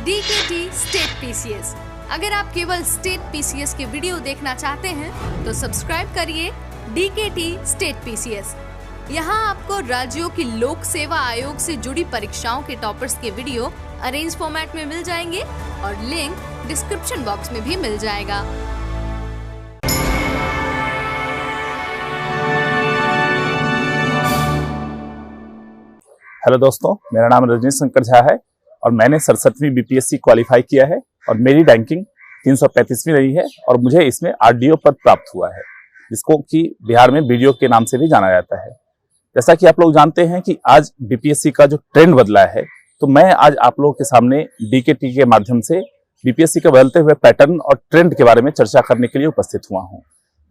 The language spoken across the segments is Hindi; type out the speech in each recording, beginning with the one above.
DKT state PCS। अगर आप केवल स्टेट PCS के वीडियो देखना चाहते हैं तो सब्सक्राइब करिए DKT स्टेट PCS। यहाँ आपको राज्यों की लोक सेवा आयोग से जुड़ी परीक्षाओं के टॉपर्स के वीडियो अरेंज फॉर्मेट में मिल जाएंगे और लिंक डिस्क्रिप्शन बॉक्स में भी मिल जाएगा। हेलो दोस्तों, मेरा नाम रजनीश शंकर झा है और मैंने 67वीं BPSC क्वालिफाई किया है और मेरी रैंकिंग 335वीं रही है और मुझे इसमें RDO पद प्राप्त हुआ है, जिसको कि बिहार में BDO के नाम से भी जाना जाता है। जैसा कि आप लोग जानते हैं कि आज BPSC का जो ट्रेंड बदला है, तो मैं आज आप लोगों के सामने DKT के माध्यम से BPSC के बदलते हुए पैटर्न और ट्रेंड के बारे में चर्चा करने के लिए उपस्थित हुआ हूँ।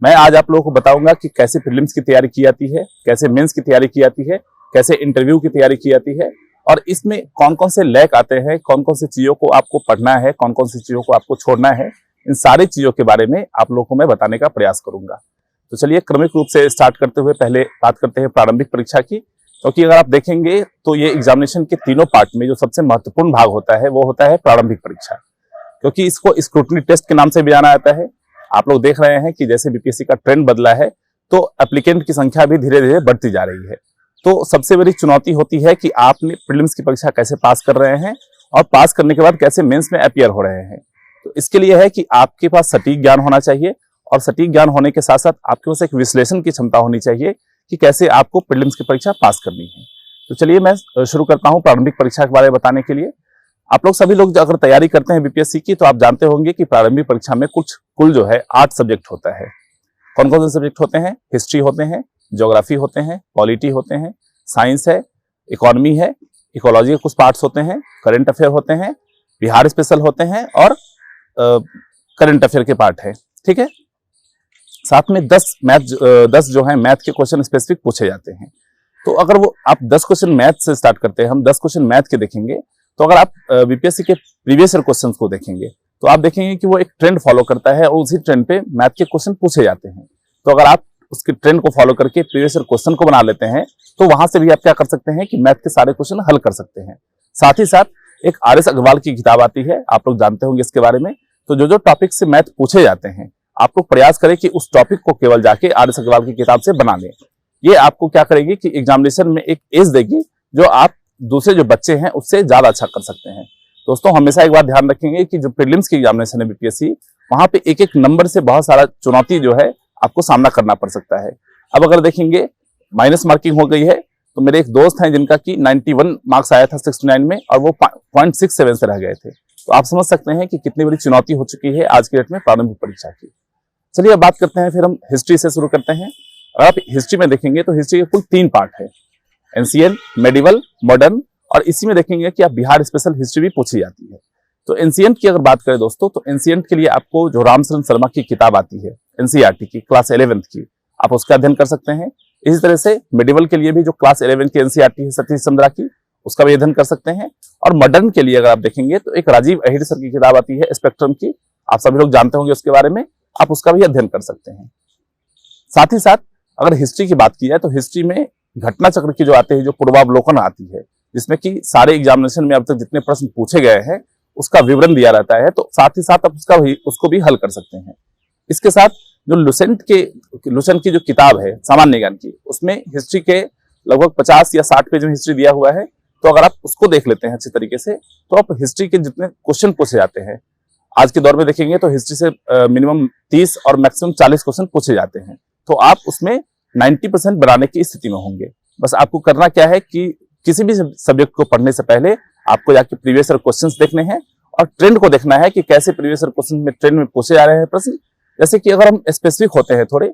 मैं आज आप लोगों को बताऊंगा कि कैसे प्रीलिम्स की तैयारी की जाती है, कैसे मेंस की तैयारी की जाती है, कैसे इंटरव्यू की तैयारी की जाती है और इसमें कौन कौन से लैक आते हैं, कौन कौन सी चीजों को आपको पढ़ना है, कौन कौन सी चीजों को आपको छोड़ना है। इन सारी चीजों के बारे में आप लोगों को मैं बताने का प्रयास करूंगा। तो चलिए क्रमिक रूप से स्टार्ट करते हुए पहले बात करते हैं प्रारंभिक परीक्षा की, क्योंकि अगर आप देखेंगे तो ये एग्जामिनेशन के तीनों पार्ट में जो सबसे महत्वपूर्ण भाग होता है वो होता है प्रारंभिक परीक्षा, क्योंकि इसको स्क्रूटनी टेस्ट के नाम से भी जाना जाता है। आप लोग देख रहे हैं कि जैसे BPSC का ट्रेंड बदला है तो एप्लीकेंट की संख्या भी धीरे धीरे बढ़ती जा रही है। तो सबसे बड़ी चुनौती होती है कि आपने प्रीलिम्स की परीक्षा कैसे पास कर रहे हैं और पास करने के बाद कैसे मेंस में अपीयर हो रहे हैं। तो इसके लिए है कि आपके पास सटीक ज्ञान होना चाहिए और सटीक ज्ञान होने के साथ साथ आपके पास एक विश्लेषण की क्षमता होनी चाहिए कि कैसे आपको प्रीलिम्स की परीक्षा पास करनी है। तो चलिए मैं शुरू करता हूँ प्रारंभिक परीक्षा के बारे में बताने के लिए। आप लोग सभी लोग अगर तैयारी करते हैं BPSC की तो आप जानते होंगे कि प्रारंभिक परीक्षा में कुल जो है 8 सब्जेक्ट होता है। कौन कौन से सब्जेक्ट होते हैं? हिस्ट्री होते हैं, ज्योग्राफी होते हैं, पॉलिटी होते हैं, साइंस है, इकोनॉमी है, इकोलॉजी के कुछ पार्ट्स होते हैं, करंट अफेयर होते हैं, बिहार स्पेशल होते हैं और करंट अफेयर के पार्ट है। ठीक है, साथ में 10 जो है मैथ के क्वेश्चन स्पेसिफिक पूछे जाते हैं। तो अगर वो आप 10 क्वेश्चन मैथ से स्टार्ट करते हैं, हम 10 क्वेश्चन मैथ के देखेंगे, तो अगर आप BPSC के प्रीवियस ईयर क्वेश्चन को देखेंगे तो आप देखेंगे कि वो एक ट्रेंड फॉलो करता है और उसी ट्रेंड पे मैथ के क्वेश्चन पूछे जाते हैं। तो अगर आप उसके ट्रेंड को फॉलो करके प्रीवियस ईयर क्वेश्चन को बना लेते हैं तो वहां से भी आप क्या कर सकते हैं कि मैथ के सारे क्वेश्चन हल कर सकते हैं। साथ ही साथ एक RS अग्रवाल की किताब आती है, आप लोग जानते होंगे इसके बारे में। तो जो टॉपिक से मैथ पूछे जाते हैं, आप लोग प्रयास करें कि उस टॉपिक को केवल जाके RS अग्रवाल की किताब से बना लें। ये आपको क्या करेगी कि एग्जामिनेशन में एक एज देगी जो आप दूसरे जो बच्चे हैं उससे ज्यादा अच्छा कर सकते हैं। दोस्तों, हमेशा एक बात ध्यान रखेंगे कि जो प्रीलिम्स की एग्जामिनेशन है BPSC, वहां पे एक एक नंबर से बहुत सारा चुनौती जो है आपको सामना करना पड़ सकता है। अब अगर देखेंगे माइनस मार्किंग हो गई है, तो मेरे एक दोस्त हैं जिनका कि 91 मार्क्स आया था 69 में और वो 0.67 से रह गए थे। तो आप समझ सकते हैं कि कितनी बड़ी चुनौती हो चुकी है आज की डेट में प्रारंभिक परीक्षा की। चलिए अब बात करते हैं, फिर हम हिस्ट्री से शुरू करते हैं। अगर आप हिस्ट्री में देखेंगे तो हिस्ट्री के कुल 3 पार्ट है, एंशिएंट, मेडिवल, मॉडर्न, और इसी में देखेंगे कि आप बिहार स्पेशल हिस्ट्री भी पूछी जाती है। तो एंशिएंट की अगर बात करें दोस्तों, तो एंशिएंट के लिए आपको जो रामशरण शर्मा की किताब आती है NCERT की क्लास 11th की, आप उसका अध्ययन कर सकते हैं। इसी तरह से मेडिवल के लिए भी जो क्लास 11 की NCERT है सतीश चंद्रा की, उसका भी अध्ययन कर सकते हैं। और मॉडर्न के लिए अगर आप देखेंगे तो एक राजीव अहिर सर की किताब आती है स्पेक्ट्रम की, आप सभी लोग जानते होंगे उसके बारे में, आप उसका भी अध्ययन कर सकते हैं। साथ ही साथ अगर हिस्ट्री की बात की जाए तो हिस्ट्री में घटना चक्र की जो आते हैं, जो पूर्वावलोकन आती है, जिसमें कि सारे एग्जामिनेशन में अब तक जितने प्रश्न पूछे गए हैं उसका विवरण दिया रहता है, तो साथ ही साथ आप उसको भी हल कर सकते हैं। इसके साथ जो लुसेंट की जो किताब है सामान्य ज्ञान की, उसमें हिस्ट्री के लगभग 50 या 60 पेज में हिस्ट्री दिया हुआ है। तो अगर आप उसको देख लेते हैं अच्छी तरीके से, तो आप हिस्ट्री के जितने क्वेश्चन पूछे जाते हैं आज के दौर में देखेंगे तो हिस्ट्री से मिनिमम 30 और मैक्सिमम 40 क्वेश्चन पूछे जाते हैं। तो आप उसमें 90% बनाने की स्थिति में होंगे। बस आपको करना क्या है कि किसी भी सब्जेक्ट को पढ़ने से पहले आपको जाके प्रीवियस ईयर क्वेश्चंस देखने हैं और ट्रेंड को देखना है कि कैसे प्रीवियस ईयर क्वेश्चन में ट्रेंड में पूछे जा रहे हैं प्रश्न। जैसे कि अगर हम स्पेसिफिक होते हैं थोड़े,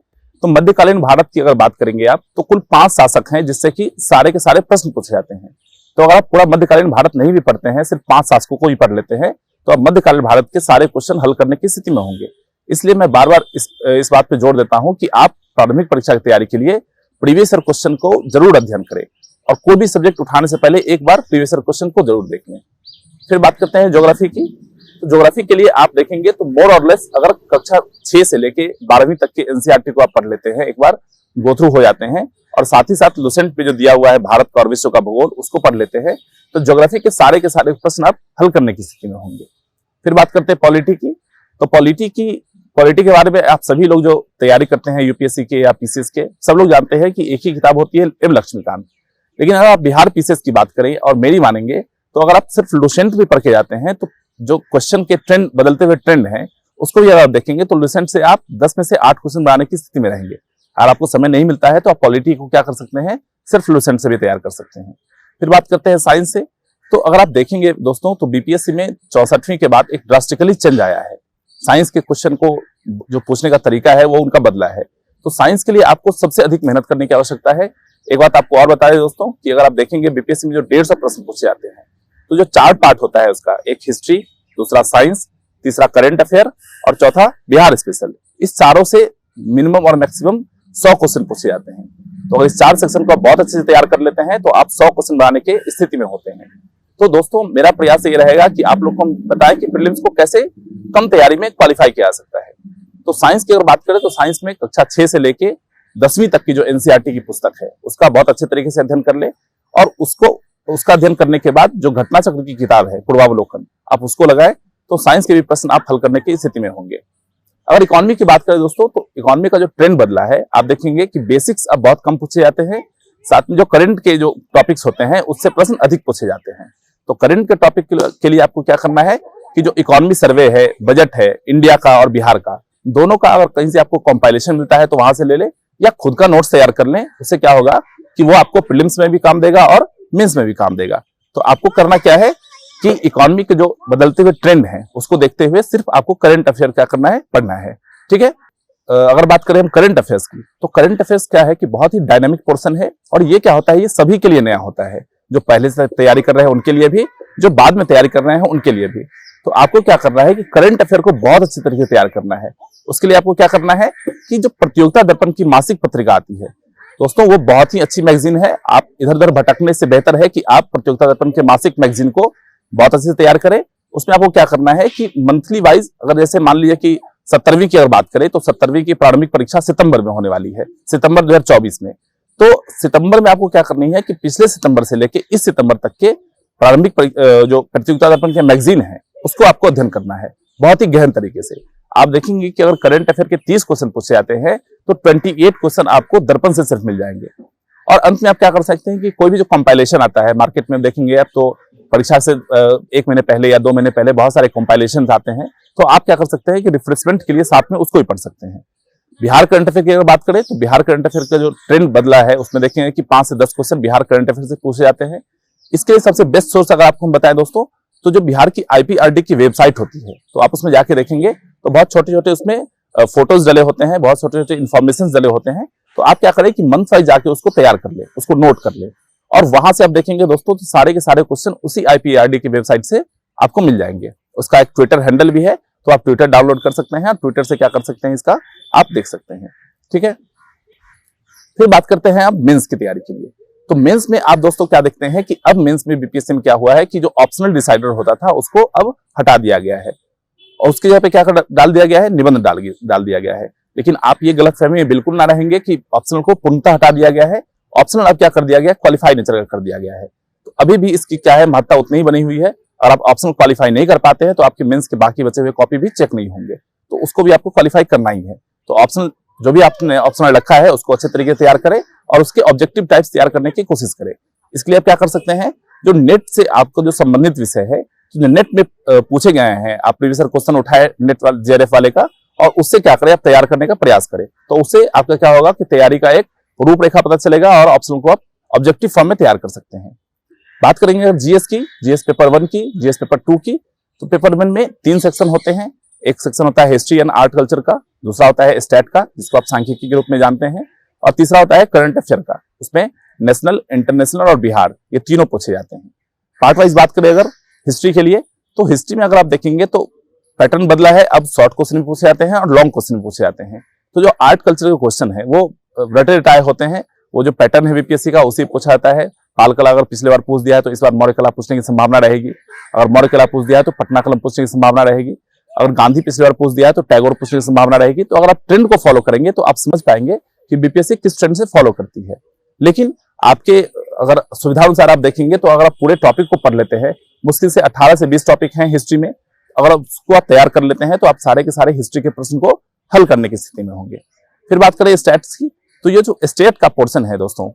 तो मध्यकालीन भारत की अगर बात करेंगे आप, तो कुल 5 शासक हैं जिससे कि सारे के सारे प्रश्न पूछे जाते हैं। तो अगर आप पूरा मध्यकालीन भारत नहीं भी पढ़ते हैं, सिर्फ 5 शासकों को ही पढ़ लेते हैं, तो आप मध्यकालीन भारत के सारे क्वेश्चन हल करने की स्थिति में होंगे। इसलिए मैं बार बार इस बात पे जोर देता हूं कि आप प्रारंभिक परीक्षा की तैयारी के लिए प्रीवियस ईयर क्वेश्चन को जरूर अध्ययन करें और कोई भी सब्जेक्ट उठाने से पहले एक बार प्रीवियस ईयर क्वेश्चन को जरूर देख लें। फिर बात करते हैं ज्योग्राफी की। तो ज्योग्राफी के लिए आप देखेंगे तो मोर और लेस अगर कक्षा 6 से लेके 12वीं तक के NCERT को आप पढ़ लेते हैं, एक बार गो थ्रू हो जाते हैं और साथ ही साथ लुसेंट पे जो दिया हुआ है भारत का और विश्व का भूगोल उसको पढ़ लेते हैं, तो ज्योग्राफी के सारे प्रश्न आप हल करने की स्थिति में होंगे। फिर बात करते हैं पॉलिटी की। तो पॉलिटी के बारे में आप सभी लोग जो तैयारी करते हैं यूपीएससी के या पीसीएस के, सब लोग जानते हैं कि एक ही किताब होती है एम लक्ष्मीकांत। लेकिन अगर आप बिहार पीसीएस की बात करें और मेरी मानेंगे तो अगर आप सिर्फ लुसेंट भी पढ़ के जाते हैं तो जो क्वेश्चन के ट्रेंड, बदलते हुए ट्रेंड है, उसको भी अगर आप देखेंगे तो लुसेंट से आप 10 में से 8 क्वेश्चन बनाने की स्थिति में रहेंगे। अगर आपको समय नहीं मिलता है तो आप पॉलिटी को क्या कर सकते हैं, सिर्फ लुसेंट से भी तैयार कर सकते हैं। फिर बात करते हैं साइंस से। तो अगर आप देखेंगे दोस्तों तो बीपीएससी में 64वीं के बाद एक ड्रास्टिकली चेंज आया है। साइंस के क्वेश्चन को जो पूछने का तरीका है वो उनका बदला है। तो साइंस के लिए आपको सबसे अधिक मेहनत करने की आवश्यकता है। एक बात आपको और बता दें दोस्तों कि अगर आप देखेंगे बीपीएससी में जो 150 प्रश्न पूछे जाते हैं, तो जो 4 पार्ट होता है उसका, एक हिस्ट्री, दूसरा साइंस, तीसरा करंट अफेयर और चौथा बिहार स्पेशल, इस चारों से मिनिमम और मैक्सिमम 100 क्वेश्चन पूछे जाते हैं। तो अगर इस 4 सेक्शन को आप बहुत अच्छे से तैयार कर लेते हैं तो आप 100 क्वेश्चन बनाने के स्थिति में होते हैं। तो दोस्तों मेरा प्रयास ये रहेगा कि आप लोग को हम बताएं कि प्रीलिम्स को कैसे कम तैयारी में क्वालिफाई किया जा सकता है। तो साइंस की अगर बात करें तो साइंस में कक्षा 6 से लेके 10वीं तक की जो एनसीईआरटी की पुस्तक है उसका बहुत अच्छे तरीके से अध्ययन कर ले, और उसका अध्ययन करने के बाद जो घटना चक्र की किताब है पूर्वावलोकन, आप उसको लगाएं तो साइंस के भी प्रश्न आप हल करने की स्थिति में होंगे। अगर इकोनॉमी की बात करें दोस्तों तो इकोनॉमी का जो ट्रेंड बदला है, आप देखेंगे कि बेसिक्स अब बहुत कम पूछे जाते हैं, साथ में जो करंट के जो टॉपिक्स होते हैं उससे प्रश्न अधिक पूछे जाते हैं। तो करंट के टॉपिक के लिए आपको क्या करना है कि जो इकोनॉमी सर्वे है, बजट है इंडिया का और बिहार का, दोनों का अगर कहीं से आपको कंपाइलेशन मिलता है तो वहां से ले ले, या खुद का नोट्स तैयार कर लें। उससे क्या होगा कि वो आपको प्रीलिम्स में भी काम देगा और मेंस में भी काम देगा। तो आपको करना क्या है कि इकोनॉमी के जो बदलते हुए ट्रेंड है उसको देखते हुए सिर्फ आपको करंट अफेयर क्या करना है, पढ़ना है। ठीक है। अगर बात करें हम करंट अफेयर्स की, तो करंट अफेयर्स क्या है कि बहुत ही डायनामिक पोर्शन है, और ये क्या होता है, ये सभी के लिए नया होता है, जो पहले से तैयारी कर रहे हैं उनके लिए भी, जो बाद में तैयारी कर रहे हैं उनके लिए भी। तो आपको क्या करना है कि करंट अफेयर को बहुत अच्छी तरीके से तैयार करना है। उसके लिए आपको क्या करना है कि जो प्रतियोगिता दर्पण की मासिक पत्रिका आती है दोस्तों, वो बहुत ही अच्छी मैगजीन है। आप इधर उधर भटकने से बेहतर है कि आप प्रतियोगिता दर्पण के मासिक मैगजीन को बहुत अच्छे से तैयार करें। उसमें आपको क्या करना है कि मंथली वाइज, अगर जैसे मान लीजिए कि 70वीं की अगर बात करें तो 70वीं की प्रारंभिक परीक्षा सितंबर में होने वाली है, सितंबर 2024 में। तो सितंबर में आपको क्या करनी है कि पिछले सितंबर से लेके इस सितंबर तक के प्रारंभिक जो प्रतियोगिता दर्पण के मैगजीन है उसको आपको अध्ययन करना है बहुत ही गहन तरीके से। आप देखेंगे कि अगर करंट अफेयर के 30 क्वेश्चन पूछे जाते हैं तो 28 क्वेश्चन आपको दर्पण से सिर्फ मिल जाएंगे। और अंत में आप क्या कर सकते हैं कि कोई भी जो कंपाइलेशन आता है मार्केट में, देखेंगे आप तो परीक्षा से 1 महीने पहले या 2 महीने पहले बहुत सारे कंपाइलेशन आते हैं, तो आप क्या कर सकते हैं कि रिफ्रेशमेंट के लिए साथ में उसको ही पढ़ सकते हैं। बिहार करंट अफेयर की अगर बात करें तो बिहार करंट अफेयर का जो ट्रेंड बदला है उसमें देखेंगे कि 5 से 10 क्वेश्चन बिहार करंट अफेयर से पूछे जाते हैं। इसके लिए सबसे बेस्ट सोर्स अगर आपको हम बताएं दोस्तों, तो जो बिहार की आईपीआरडी की वेबसाइट होती है, तो आप उसमें जाके देखेंगे तो बहुत छोटे छोटे उसमें फोटोज डले होते हैं, बहुत छोटे छोटे इन्फॉर्मेशन डले होते हैं। तो आप क्या करें कि मंथ वाइज जाके उसको तैयार कर ले, उसको नोट कर ले, और वहां से आप देखेंगे दोस्तों तो सारे के सारे क्वेश्चन उसी आईपीआरडी की वेबसाइट से आपको मिल जाएंगे। उसका एक ट्विटर हैंडल भी है, तो आप ट्विटर डाउनलोड कर सकते हैं, ट्विटर से क्या कर सकते हैं इसका आप देख सकते हैं। ठीक है। फिर बात करते हैं अब मेंस की तैयारी के लिए। तो मेंस में आप दोस्तों क्या देखते हैं कि अब मेंस में बीपीएससी में क्या हुआ है कि जो ऑप्शनल डिसाइडर होता था उसको अब हटा दिया गया है, और उसकी जगह पे क्या डाल दिया गया है, निबंध डाल दिया गया है। लेकिन आप ये गलतफहमी में बिल्कुल ना रहेंगे कि ऑप्शनल को पूर्णतः हटा दिया गया है। ऑप्शनल अब क्या कर दिया गया है, क्वालिफाई नेचर का कर दिया गया है। तो अभी भी इसकी क्या है, महत्ता उतनी ही बनी हुई है। और आप ऑप्शनल क्वालिफाई नहीं कर पाते हैं तो आपके मेंस के बाकी बचे हुए कॉपी भी चेक नहीं होंगे, तो उसको भी आपको क्वालिफाई करना ही है। तो ऑप्शनल जो भी आपने ऑप्शनल रखा है उसको अच्छे तरीके से तैयार करें और उसके ऑब्जेक्टिव टाइप्स तैयार करने की कोशिश करें। इसके लिए आप क्या कर सकते हैं, जो नेट से आपको जो संबंधित विषय है, जो नेट में पूछे गए हैं, आप प्रीवियस क्वेश्चन उठाए नेट वाले जेआरएफ वाले का, और उससे क्या करें आप तैयार करने का प्रयास करें। तो उससे आपका क्या होगा कि तैयारी का एक रूपरेखा पता चलेगा और ऑप्शनल को आप ऑब्जेक्टिव फॉर्म में तैयार कर सकते हैं। बात करेंगे अब जीएस की, जीएस पेपर 1 की, जीएस पेपर 2 की। तो पेपर 1 में 3 सेक्शन होते हैं। एक सेक्शन होता है हिस्ट्री एंड आर्ट कल्चर का, दूसरा होता है स्टैट का जिसको आप सांख्यिकी के रूप में जानते हैं, और तीसरा होता है करंट अफेयर का। उसमें नेशनल, इंटरनेशनल और बिहार, ये तीनों पूछे जाते हैं। पार्ट वाइज बात करें अगर हिस्ट्री के लिए, तो हिस्ट्री में अगर आप देखेंगे तो पैटर्न बदला है, अब शॉर्ट क्वेश्चन भी पूछे जाते हैं और लॉन्ग क्वेश्चन भी पूछे जाते हैं। तो जो आर्ट कल्चर के क्वेश्चन है वो रटे रटाए होते हैं, वो जो पैटर्न है बीपीएससी का उसी पूछा जाता है। पाल कला अगर पिछले बार पूछ दिया है तो इस बार मौर्य कला पूछने की संभावना रहेगी, अगर मौर्य कला पूछ दिया है तो पटना कलम पूछने की संभावना रहेगी, अगर गांधी पिछले बार पूछ दिया है तो टैगोर पूछने की संभावना रहेगी। तो अगर आप ट्रेंड को फॉलो करेंगे तो आप समझ पाएंगे कि बीपीएससी किस ट्रेंड से फॉलो करती है। लेकिन आपके अगर सुविधा अनुसार आप देखेंगे तो अगर आप पूरे टॉपिक को पढ़ लेते हैं, मुश्किल से 18 से 20 टॉपिक हैं हिस्ट्री में, अगर उसको आप तैयार कर लेते हैं तो आप सारे के सारे हिस्ट्री के प्रश्न को हल करने की स्थिति में होंगे। फिर बात करें स्टैट्स की, तो ये जो स्टेट का पोर्शन है दोस्तों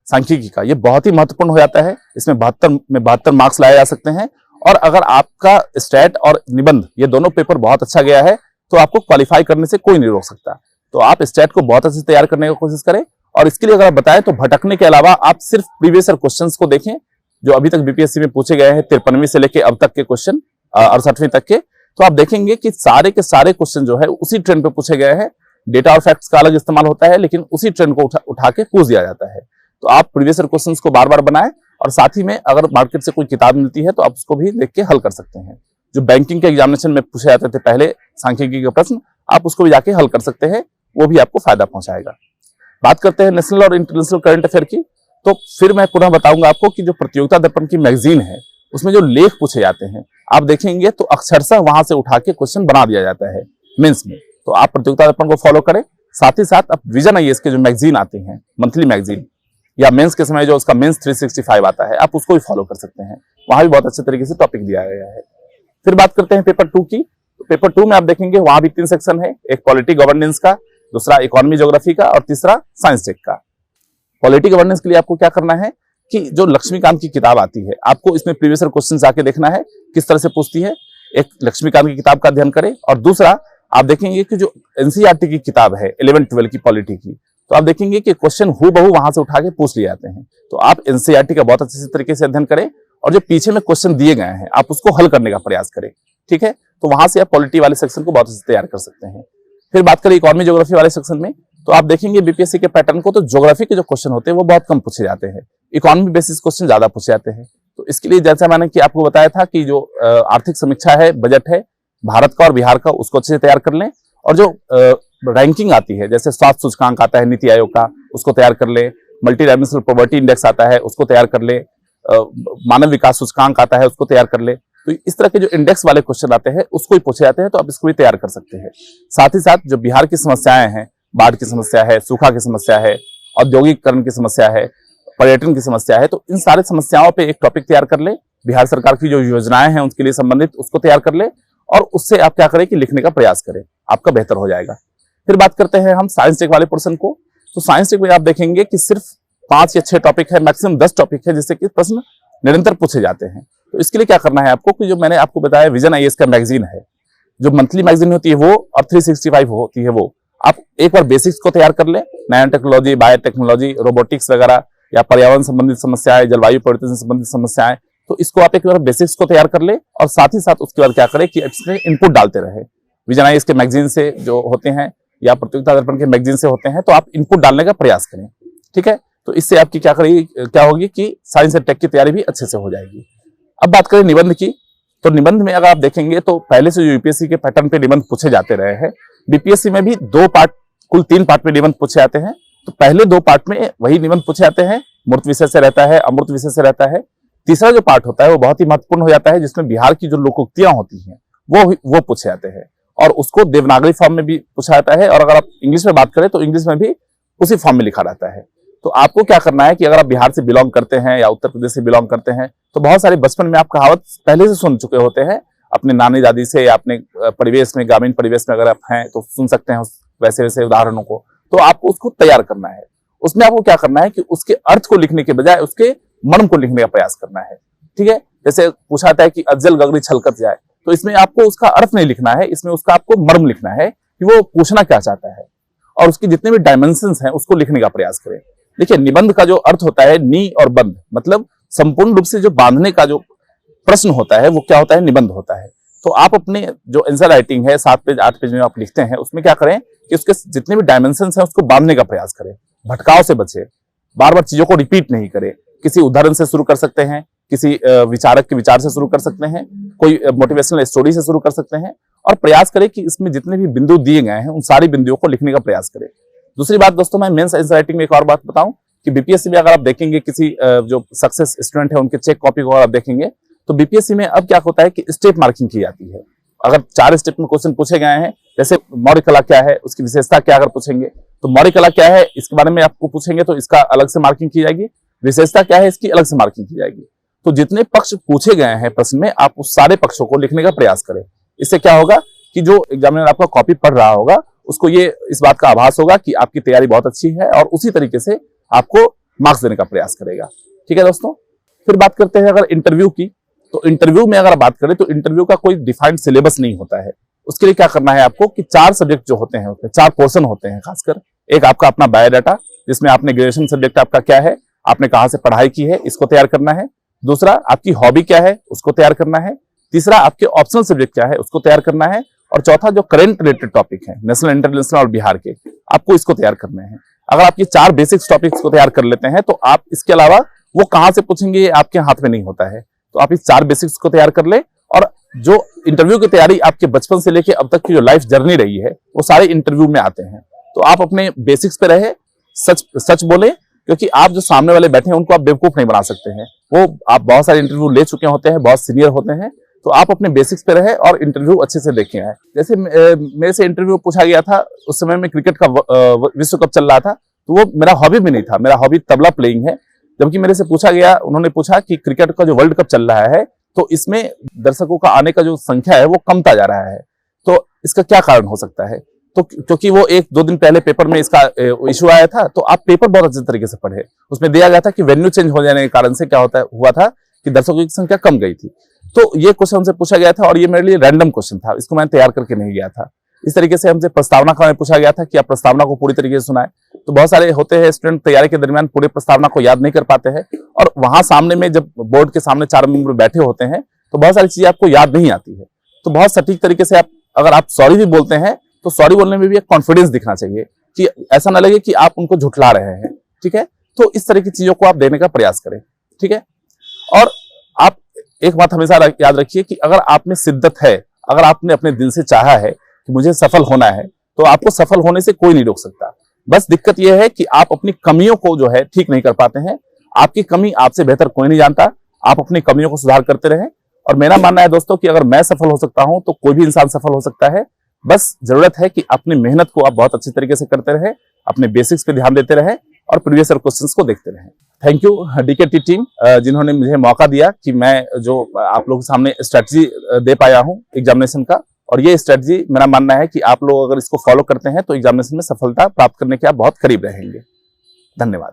सांख्यिकी का, ये बहुत ही महत्वपूर्ण हो जाता है। इसमें 72 मार्क्स लाए जा सकते हैं, और अगर आपका स्टैट और निबंध ये दोनों पेपर बहुत अच्छा गया है तो आपको क्वालिफाई करने से कोई नहीं रोक सकता। तो आप स्टैट को बहुत अच्छे से तैयार करने की कोशिश करें, और इसके लिए अगर आप बताएं तो भटकने के अलावा आप सिर्फ प्रीवियस ईयर क्वेश्चंस को देखें जो अभी तक बीपीएससी में पूछे गए हैं, 53वीं से लेके अब तक के क्वेश्चन 68वीं तक के। तो आप देखेंगे कि सारे के सारे क्वेश्चन जो है उसी ट्रेंड पे पूछे गए हैं। डेटा और फैक्ट्स का अलग इस्तेमाल होता है, लेकिन उसी ट्रेंड को उठा के पूछ दिया जाता है। तो आप प्रीवियस ईयर क्वेश्चंस को बार बार बनाएं, और साथ ही में अगर मार्केट से कोई किताब मिलती है तो आप उसको भी देख के हल कर सकते हैं। जो बैंकिंग के एग्जामिनेशन में पूछे जाते थे पहले सांख्यिकी के प्रश्न, आप उसको भी जाके हल कर सकते हैं, वो भी आपको फायदा पहुंचाएगा। बात करते हैं नेशनल और इंटरनेशनल करंट अफेयर की, तो फिर मैं पुनः बताऊंगा आपको कि जो प्रतियोगिता दर्पण की मैगजीन है उसमें जो लेख पूछे जाते हैं आप देखेंगे तो अक्षरशः वहां से उठा के क्वेश्चन बना दिया जाता है मेंस में। तो आप प्रतियोगिता दर्पण को फॉलो करें, साथ ही साथ आप विजन आईएएस के जो मैगजीन आती हैं, मंथली मैगजीन, या मेंस के समय जो उसका मेंस 365 आता है, आप उसको भी फॉलो कर सकते हैं। वहां भी बहुत अच्छे तरीके से टॉपिक दिया गया है। फिर बात करते हैं पेपर 2 की। तो पेपर 2 में आप देखेंगे वहां भी 3 सेक्शन है, एक पॉलिटी गवर्नेंस का, दूसरा इकोनॉमी ज्योग्राफी का, और तीसरा साइंस टेक का। पॉलिटी गवर्नेंस के लिए आपको क्या करना है कि जो लक्ष्मीकांत की किताब आती है, आपको इसमें प्रीवियस ईयर क्वेश्चन जाके देखना है किस तरह से पूछती है। एक लक्ष्मीकांत की किताब का अध्ययन करें, और दूसरा आप देखेंगे कि जो एनसीईआरटी की किताब है 11-12 की पॉलिटी की, तो आप देखेंगे कि क्वेश्चन हूबहू वहां से उठा के पूछ लिए जाते हैं। तो आप एनसीईआरटी का बहुत अच्छे से तरीके से अध्ययन करें, और जो पीछे में क्वेश्चन दिए गए हैं आप उसको हल करने का प्रयास करें, ठीक है। तो वहां से आप पॉलिटी वाले सेक्शन को बहुत अच्छे से तैयार कर सकते हैं। फिर बात करें इकोनॉमी ज्योग्राफी वाले सेक्शन में, तो आप देखेंगे बीपीएससी के पैटर्न को, तो ज्योग्राफी के जो क्वेश्चन होते हैं वो बहुत कम पूछे जाते हैं, इकोनॉमी बेसिस क्वेश्चन ज्यादा पूछे जाते हैं। तो इसके लिए जैसा मैंने कि आपको बताया था कि जो आर्थिक समीक्षा है, बजट है भारत का और बिहार का, उसको अच्छे से तैयार कर लें, और जो रैंकिंग आती है जैसे स्वास्थ्य सूचकांक आता है नीति आयोग का, उसको तैयार कर ले, मल्टी डायमेंशनल पॉवर्टी इंडेक्स आता है उसको तैयार कर ले, मानव विकास सूचकांक आता है उसको तैयार कर ले। तो इस तरह के जो इंडेक्स वाले क्वेश्चन आते हैं उसको ही पूछे जाते हैं, तो आप इसको भी तैयार कर सकते हैं। साथ ही साथ जो बिहार की समस्याएं हैं, बाढ़ की समस्या है, सूखा की समस्या है, औद्योगिकरण की समस्या है, पर्यटन की समस्या है, तो इन सारे समस्याओं पे एक टॉपिक तैयार कर ले, बिहार सरकार की जो योजनाएं हैं उनके लिए संबंधित उसको तैयार कर ले, और उससे आप क्या करें कि लिखने का प्रयास करें, आपका बेहतर हो जाएगा। फिर बात करते हैं हम साइंस टेक वाले पोर्शन को। तो साइंस टेक में आप देखेंगे कि सिर्फ 5 या 6 टॉपिक है, मैक्सिमम 10 टॉपिक है जिससे कि प्रश्न निरंतर पूछे जाते हैं। तो इसके लिए क्या करना है आपको कि जो मैंने आपको बताया विजन आईएएस का मैगजीन है, जो मंथली मैगजीन होती है वो, और 365 होती है वो, आप एक बार बेसिक्स को तैयार कर लें, नैनो टेक्नोलॉजी, बायोटेक्नोलॉजी, रोबोटिक्स वगैरह, या पर्यावरण संबंधित समस्याएं, जलवायु परिवर्तन से संबंधित समस्याएं, तो इसको आप एक बार बेसिक्स को तैयार कर ले, और साथ ही साथ उसके बाद क्या करें कि इसमें इनपुट डालते रहे। विजन आईएएस के मैगजीन से जो होते हैं या प्रतियोगिता दर्पण के मैगजीन से होते हैं, तो आप इनपुट डालने का प्रयास करें, ठीक है। तो इससे आपकी क्या होगी कि साइंस एंड टेक की तैयारी भी अच्छे से हो जाएगी। अब बात करें निबंध की, तो निबंध में अगर आप देखेंगे तो पहले से जो यूपीएससी के पैटर्न पे निबंध पूछे जाते रहे हैं, बीपीएससी में भी 2 पार्ट, कुल 3 पार्ट में निबंध पूछे जाते हैं। तो पहले 2 पार्ट में वही निबंध पूछे जाते हैं, मूर्त विषय से रहता है, अमूर्त विषय से रहता है। तीसरा जो पार्ट होता है वो बहुत ही महत्वपूर्ण हो जाता है, जिसमें बिहार की जो लोकोक्तियां होती हैं वो पूछे जाते हैं, और उसको देवनागरी फॉर्म में भी पूछा जाता है, और अगर आप इंग्लिश में बात करें तो इंग्लिश में भी उसी फॉर्म में लिखा रहता है। तो आपको क्या करना है कि अगर आप बिहार से बिलोंग करते हैं या उत्तर प्रदेश से बिलोंग करते हैं, तो बहुत सारे बचपन में आप कहावत पहले से सुन चुके होते हैं अपने नानी दादी से, या अपने परिवेश में, ग्रामीण परिवेश में अगर आप हैं तो सुन सकते हैं वैसे वैसे उदाहरणों को। तो आपको उसको तैयार करना है। उसमें आपको क्या करना है कि उसके अर्थ को लिखने के बजाय उसके मर्म को लिखने का प्रयास करना है, ठीक है। जैसे पूछा जाता है कि अज्जल गगरी छलकत जाए, तो इसमें आपको उसका अर्थ नहीं लिखना है, इसमें उसका आपको मर्म लिखना है कि वो पूछना क्या चाहता है, और उसकी जितने भी डायमेंशंस हैं उसको लिखने का प्रयास करें। देखिए, निबंध का जो अर्थ होता है नी और बंध, मतलब संपूर्ण रूप से जो बांधने का जो प्रश्न होता है वो क्या होता है, निबंध होता है। तो आप अपने जो आंसर राइटिंग है 7 पेज 8 पेज में आप लिखते हैं, उसमें क्या करें कि उसके जितने भी डायमेंशंस हैं उसको बांधने का प्रयास करें, भटकाव से बचे, बार बार चीजों को रिपीट नहीं करें। किसी उदाहरण से शुरू कर सकते हैं, किसी विचारक के विचार से शुरू कर सकते हैं, कोई मोटिवेशनल स्टोरी से शुरू कर सकते हैं, और प्रयास करें कि इसमें जितने भी बिंदु दिए गए हैं उन सारी बिंदुओं को लिखने का प्रयास करें। दूसरी बात दोस्तों, मैं मेंस आंसर राइटिंग में एक और बात बताऊं कि बीपीएससी में अगर आप देखेंगे किसी जो सक्सेस स्टूडेंट है उनके चेक कॉपी को अगर आप देखेंगे तो बीपीएससी में अब क्या होता है कि स्टेप मार्किंग की जाती है। अगर 4 स्टेप में क्वेश्चन पूछे गए हैं, जैसे मौर्य कला क्या है, उसकी विशेषता क्या, अगर पूछेंगे तो मौर्य कला क्या है इसके बारे में आपको पूछेंगे तो इसका अलग से मार्किंग की जाएगी। विशेषता क्या है इसकी, अलग से मार्किंग की जाएगी। तो जितने पक्ष पूछे गए हैं प्रश्न में, आप उस सारे पक्षों को लिखने का प्रयास करें। इससे क्या होगा कि जो एग्जामिनर आपका कॉपी पढ़ रहा होगा उसको ये इस बात का आभास होगा कि आपकी तैयारी बहुत अच्छी है और उसी तरीके से आपको मार्क्स देने का प्रयास करेगा। ठीक है दोस्तों, फिर बात करते हैं अगर इंटरव्यू की। तो इंटरव्यू में अगर बात करें तो इंटरव्यू का कोई डिफाइंड सिलेबस नहीं होता है। उसके लिए क्या करना है आपको कि 4 सब्जेक्ट जो होते हैं उसमें 4 पोर्शन होते हैं खासकर। एक आपका अपना बायोडाटा, जिसमें आपने ग्रेजुएशन सब्जेक्ट आपका क्या है, आपने कहाँ से पढ़ाई की है, इसको तैयार करना है। दूसरा आपकी हॉबी क्या है, उसको तैयार करना है। तीसरा आपके ऑप्शनल सब्जेक्ट क्या है, उसको तैयार करना है। और चौथा जो करंट रिलेटेड टॉपिक है, नेशनल, इंटरनेशनल और बिहार के, आपको इसको तैयार करने हैं। अगर आप ये 4 बेसिक्स टॉपिक्स को तैयार कर लेते हैं तो आप इसके अलावा वो कहां से पूछेंगे ये आपके हाथ में नहीं होता है। तो आप इस 4 बेसिक्स को तैयार कर ले, और जो इंटरव्यू की तैयारी आपके बचपन से लेके अब तक की जो लाइफ जर्नी रही है वो सारे इंटरव्यू में आते हैं। तो आप अपने बेसिक्स पे रहे, सच बोले, क्योंकि आप जो सामने वाले बैठे हैं उनको आप बेवकूफ नहीं बना सकते हैं। वो आप बहुत सारे इंटरव्यू ले चुके होते हैं, बहुत सीनियर होते हैं। तो आप अपने बेसिक्स पे रहे और इंटरव्यू अच्छे से देखे आए। जैसे मेरे से इंटरव्यू पूछा गया था, उस समय में क्रिकेट का विश्व कप चल रहा था, तो वो मेरा हॉबी भी नहीं था। मेरा हॉबी तबला प्लेइंग है। जबकि मेरे से पूछा गया, उन्होंने पूछा कि क्रिकेट का जो वर्ल्ड कप चल रहा है तो इसमें दर्शकों का आने का जो संख्या है वो कमता जा रहा है, तो इसका क्या कारण हो सकता है। तो क्योंकि वो 1-2 दिन पहले पेपर में इसका इशू आया था, तो आप पेपर बहुत अच्छे तरीके से पढ़े। उसमें दिया गया था कि वेन्यू चेंज हो जाने के कारण से क्या हुआ था कि दर्शकों की संख्या कम गई थी। तो ये क्वेश्चन हमसे पूछा गया था और ये मेरे लिए रैंडम क्वेश्चन था, इसको मैंने तैयार करके नहीं गया था। इस तरीके से हमसे प्रस्तावना का पूछा गया था कि आप प्रस्तावना को पूरी तरीके से सुनाएं। तो बहुत सारे होते हैं स्टूडेंट तैयारी के दरमियान पूरे प्रस्तावना को याद नहीं कर पाते हैं, और वहां सामने में जब बोर्ड के सामने 4 मेंबर बैठे होते हैं तो बहुत सारी चीजें आपको याद नहीं आती है। तो बहुत सटीक तरीके से अगर आप सॉरी भी बोलते हैं तो सॉरी बोलने में भी एक कॉन्फिडेंस दिखना चाहिए कि ऐसा ना लगे कि आप उनको झुठला रहे हैं। ठीक है, तो इस तरह की चीजों को आप देने का प्रयास करें। ठीक है, और आप एक बात हमेशा याद रखिए कि अगर आप में शिद्दत है, अगर आपने अपने दिल से चाहा है कि मुझे सफल होना है, तो आपको सफल होने से कोई नहीं रोक सकता। बस दिक्कत यह है कि आप अपनी कमियों को जो है ठीक नहीं कर पाते हैं। आपकी कमी आपसे बेहतर कोई नहीं जानता। आप अपनी कमियों को सुधार करते रहें। और मेरा मानना है दोस्तों कि अगर मैं सफल हो सकता हूं तो कोई भी इंसान सफल हो सकता है। बस जरूरत है कि अपनी मेहनत को आप बहुत अच्छी तरीके से करते रहे, अपने बेसिक्स पे ध्यान देते रहे और प्रीवियस ईयर क्वेश्चंस को देखते रहे। थैंक यू डीकेटी टीम, जिन्होंने मुझे मौका दिया कि मैं जो आप लोगों के सामने स्ट्रेटजी दे पाया हूं एग्जामिनेशन का। और ये स्ट्रेटजी मेरा मानना है कि आप लोग अगर इसको फॉलो करते हैं तो एग्जामिनेशन में सफलता प्राप्त करने के आप बहुत करीब रहेंगे। धन्यवाद।